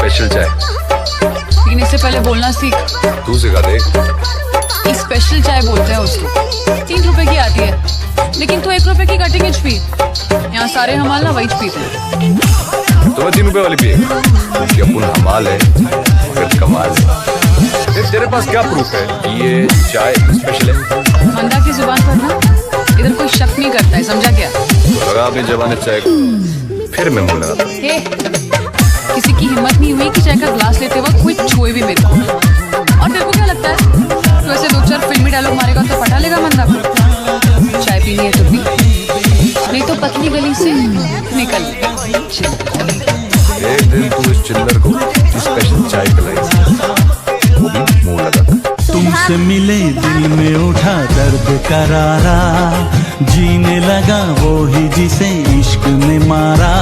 Special चाय। पीने से पहले बोलना सीख। तू सिखा दे। ये स्पेशल चाय बोलते हैं उसको। 3 रुपए की आती है, लेकिन तू 1 रुपए की कटिंग एज पी। यहाँ सारे हमाल ना वही पीते हैं। तो मैं 3 रुपए वाली पिएगा कि अपन हमाल है फिर कमाल है। तेरे पास क्या प्रूफ है कि ये चाय स्पेशल है? मंदा की जुबान पर ना इधर कोई शक नहीं करता है, समझा क्या? तो लगा अपनी जबान चाय को, फिर मैं मुंह लगाता। किसी की हिम्मत नहीं हुई कि चाय का ग्लास लेते वक्त कोई छुए भी मेरे को। और तेरे को क्या लगता है तू ऐसे 2-4 फिल्मी डायलॉग मारेगा तो पटा लेगा मंदा को? चाय पीनी है तो पी, नहीं तो पतली गली से निकल। एक दिन तू इस चिल्लर को स्पेशल चाय पिलाई, वो भी मुंह लगा। तुमसे मिले दिल में उठा दर्द करारा, जीने लगा वो ही जिसे इश्क ने मारा।